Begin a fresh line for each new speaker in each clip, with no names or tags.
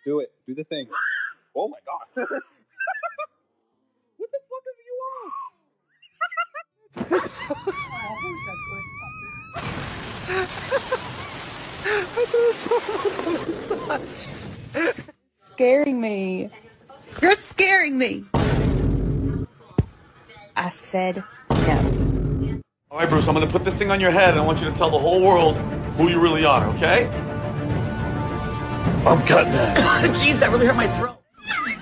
Do it. Do the thing. Oh my god. What the fuck is you on?
Scaring me. You're scaring me. I said no.
All right, Bruce, I'm gonna put this thing on your head and I want you to tell the whole world who you really are, okay? I'm cutting that.
Jeez, that really hurt my throat.
Oh my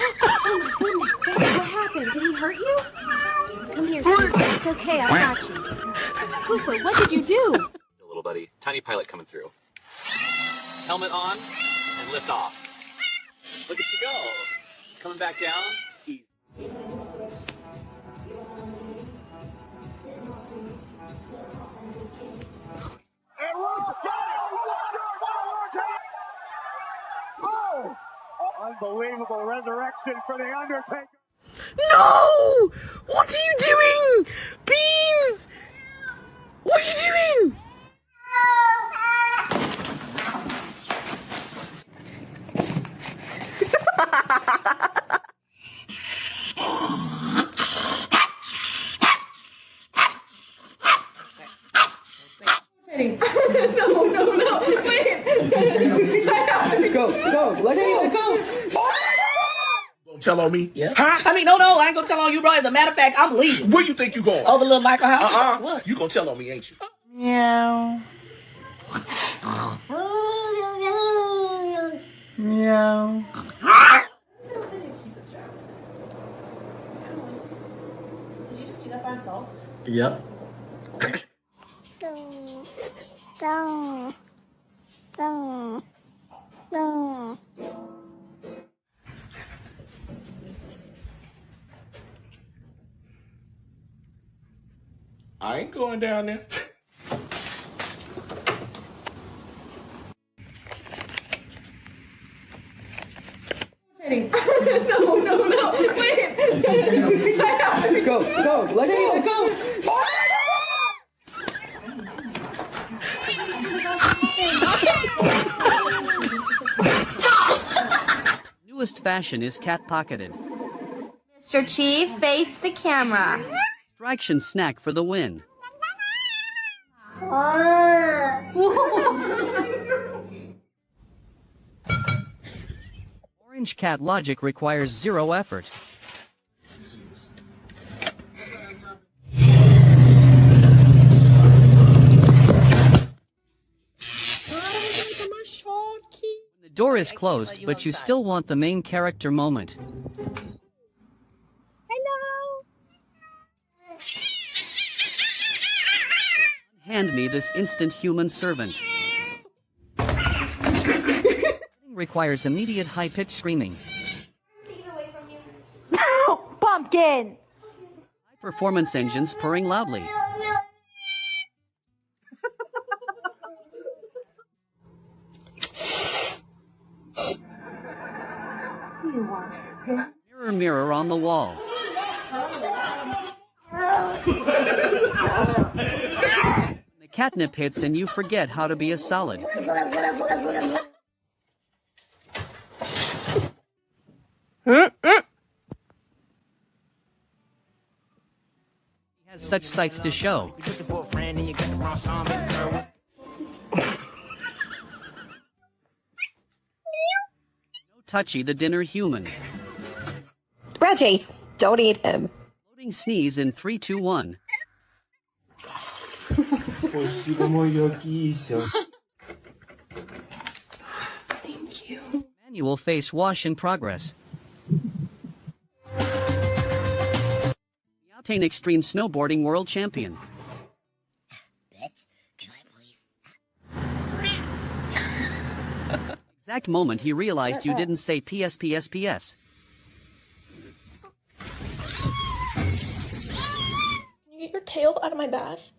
goodness, what happened? Did he hurt you? Come here, sweetie. It's okay, I got you. Cooper, what did you do?
A little buddy, tiny pilot coming through. Helmet on and lift off. Look at you go. Coming back down. Easy.
Oh! Unbelievable resurrection for The Undertaker.
No! What are you doing? Beans! What are you doing?
No. Wait. Go. Let go.
Gonna tell on me?
Yeah.
Huh?
I mean, no, I ain't gonna tell on you, bro. As a matter of fact, I'm leaving.
Where you think you going?
Oh, the little Michael house? What?
You gonna tell on me, ain't you?
Meow. Meow.
Did you just do that by himself?
Yep.
I ain't going down there.
No. Wait. Go. Let go.
Newest fashion is cat-pocketed.
Mr. Chief, face the camera.
Distraction snack for the win. Orange cat logic requires zero effort. The door is closed, but you still want the main character moment. Hand me this instant human servant. Requires immediate high-pitched screaming.
Pumpkin.
High-performance engines purring loudly. Mirror on the wall. The catnip hits and you forget how to be a solid. He has such sights to show. No touchy the dinner human.
Reggie, don't eat him.
Loading sneeze in 3, 2, 1.
Thank you.
Manual face wash in progress. The Octane Extreme Snowboarding World Champion. Exact moment he realized you didn't say PS.
Can you get your tail out of my bath?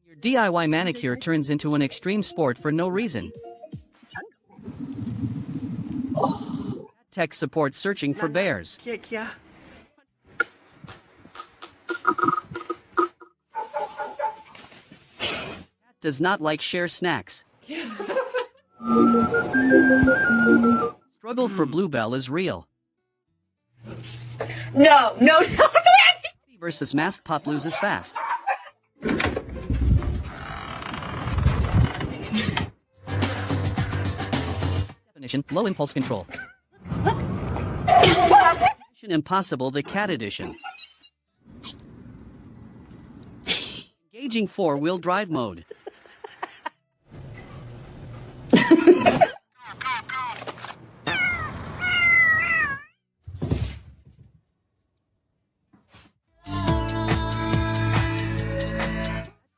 Your DIY manicure turns into an extreme sport for no reason. Tech support searching for bears. Does not like share snacks. Struggle for Bluebell is real.
No, no, no.
Versus Masked Pup loses fast. Definition: low impulse control. Mission Impossible: The Cat Edition. Engaging four-wheel drive mode.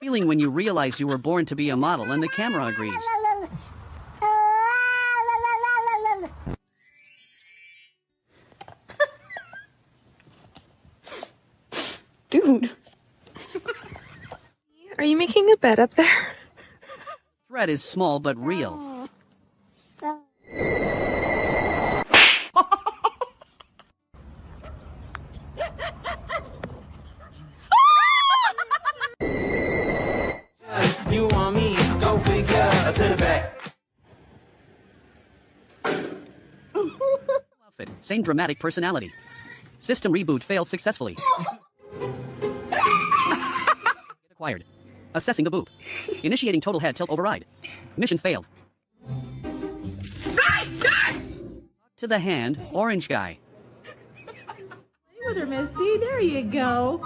Feeling when you realize you were born to be a model and the camera agrees.
Dude. Are you making a bed up there?
Threat is small but real.
You want me? Go figure to the back.
Outfit, same dramatic personality. System reboot failed successfully. Acquired. Assessing the boop. Initiating total head tilt override. Mission failed. To the hand, orange guy.
With her, Misty. There you go.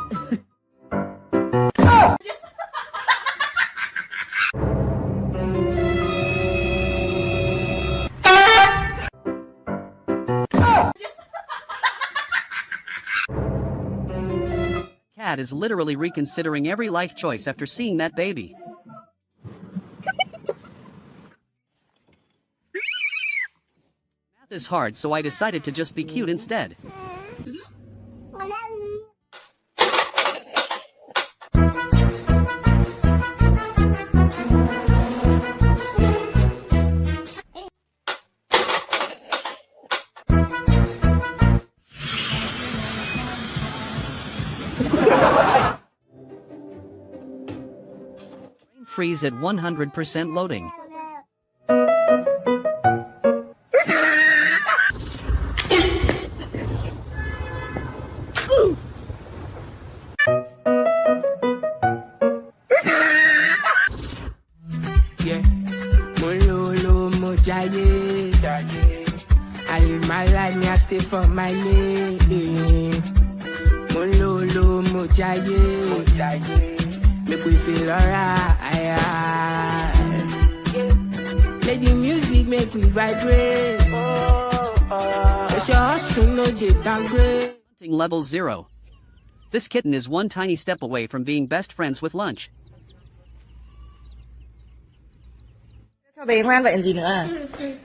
Cat is literally reconsidering every life choice after seeing that baby. Math is hard, so I decided to just be cute instead. Brain freeze at 100% loading.
Yeah. Mololo mojaye. I live my life, me I stay for my lane. Mololo mojaye. Make we feel alright. Let the music make we vibrate. Let your hustle no get downgrade.
Hunting level 0. This kitten is one tiny step away from being best friends with lunch.
Cho bé ngoan vậy làm gì nữa à?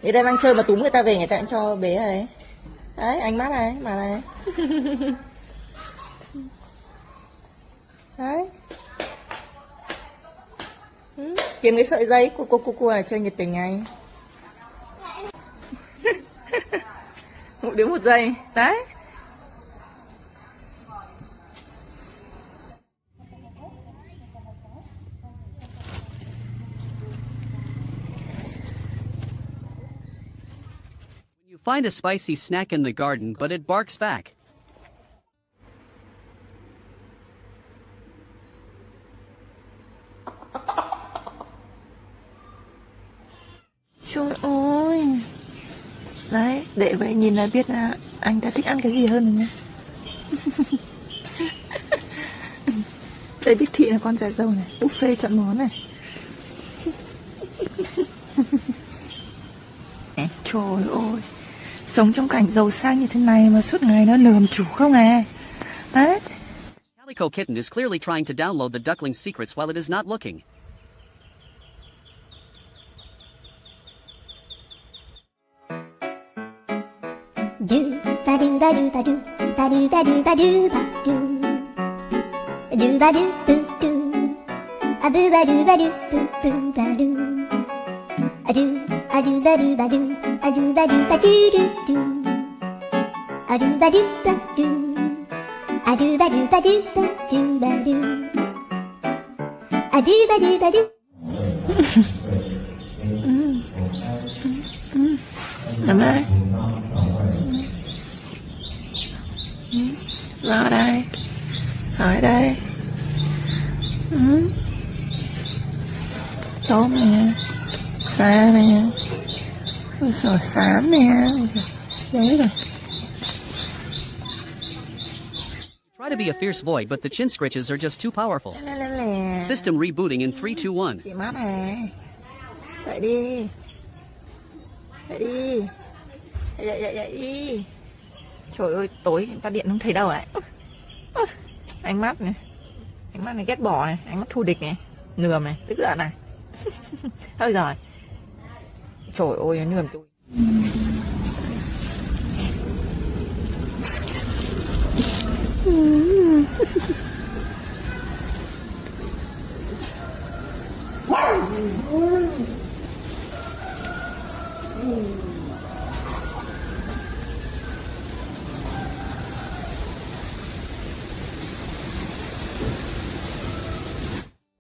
Người ta đang chơi mà túm người ta về người ta cũng cho bé ấy. Đấy, ánh mắt này, mà này. Đấy. Kiếm cái sợi dây cu chơi nhiệt tình ngay. Mỗi đứa một giây. Đấy.
You find a spicy snack in the garden, but it barks back.
Trời ơi. Đấy, để vậy nhìn là biết là anh ta thích ăn cái gì hơn rồi nhá. Đây biết thị là con già dâu này, buffet chọn món này. Trời ơi, sống trong cảnh giàu sang như thế này mà suốt ngày nó lườm chủ không à. Đấy.
Calico Kitten is clearly trying to download the duckling's secrets while it is not looking.
Do ba do ba do ba do ba do ba do ba do ba do ba do boo do a boo ba do ba do boo boo ba do a do ba do ba do a do ba do ba do do a do ba do ba do a do ba do ba do ba do ba do a do ba do ba do
Nằm đây. Vào đây. Hỏi đây. Tốt nè. Xa nè. Ôi trời, xám nè. Đấy rồi.
Try to be a fierce void, but the chin scritches are just too powerful. System rebooting in 3, 2, 1.
Chị mắt này. Dậy đi. Dậy đi. Dậy đi. Trời ơi, tối ta điện không thấy đâu này. Ánh mắt này. Ánh mắt này ghét bỏ này. Ánh mắt thù địch này. Nườm này. Tức giận này. Thôi rồi. Trời ơi, nó nườm tôi.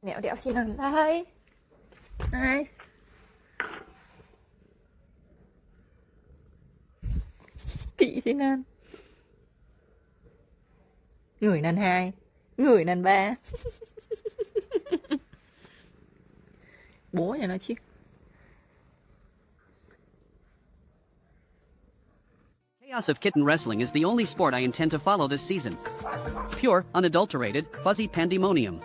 Nẹo đẹo xin ăn đây. Này. Kỵ xin ăn. Người năn 2, người năn 3. Bố nhà nó chứ.
Chaos of Kitten Wrestling is the only sport I intend to follow this season. Pure, unadulterated, fuzzy pandemonium.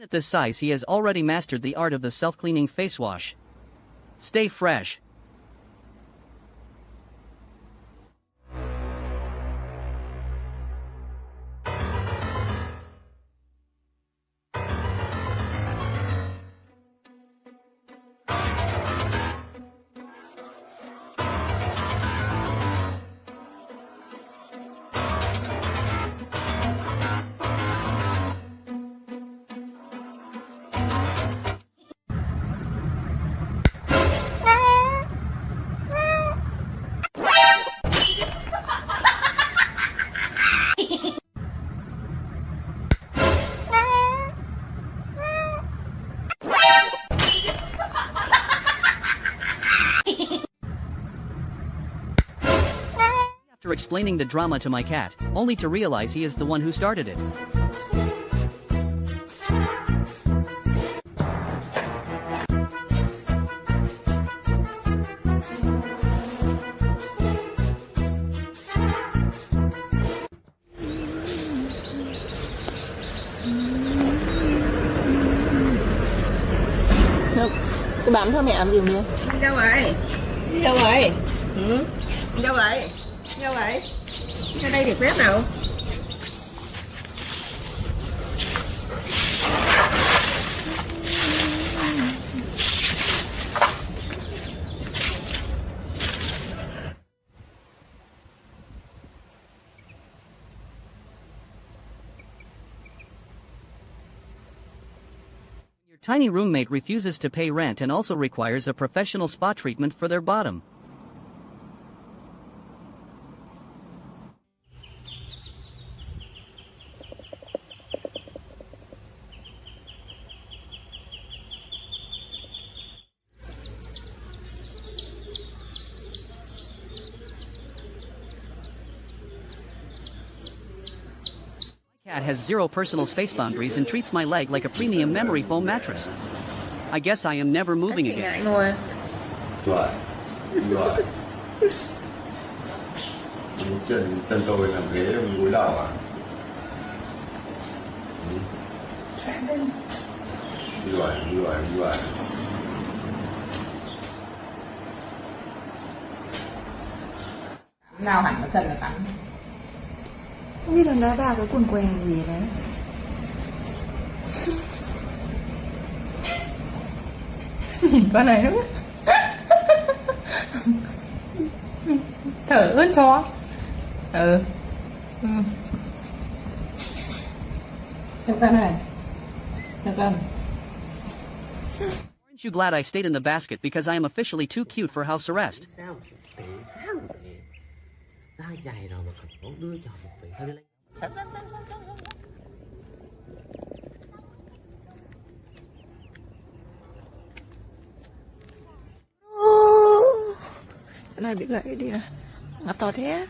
At this size, he has already mastered the art of the self-cleaning face wash. Stay fresh. After explaining the drama to my cat, only to realize he is the one who started it.
Đâu? Tôi bám theo mẹ làm gì vậy? Đi đâu vậy? Đi đâu vậy? Đi đâu vậy? Đi đâu vậy? Ra đây để quét nào?
Tiny roommate refuses to pay rent and also requires a professional spa treatment for their bottom. Cat has zero personal space boundaries and treats my leg like a premium memory foam mattress. I guess I am never moving again.
Rồi. Chân tôi làm ghế gối đầu à? Đi rồi.
Nào hẳn ở sân là cắn. Không biết là nó đào cái quần què gì đấy. Nhìn con này nữa. Thở ướt chó. Ừ. Chào con này. Chào con.
Aren't you glad I stayed in the basket because I am officially too cute for house arrest?
Sao da dài rồi mà còn muốn đưa cho một vị hơi lên.
Cái này bị gãy đi này. Ngập to thế.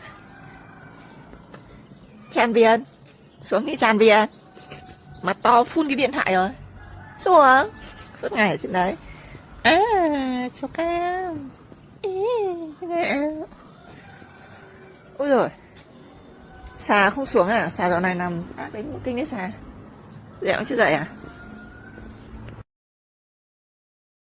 Tràn biển. Xuống đi tràn biển. Mặt to phun cái điện thoại rồi. Xuống. Suốt ngày ở trên đấy. À, cho cam. Ôi rồi. Xà không xuống à? Xà dạo này nằm ác đến kinh đấy xà. Dẹo chưa dậy à?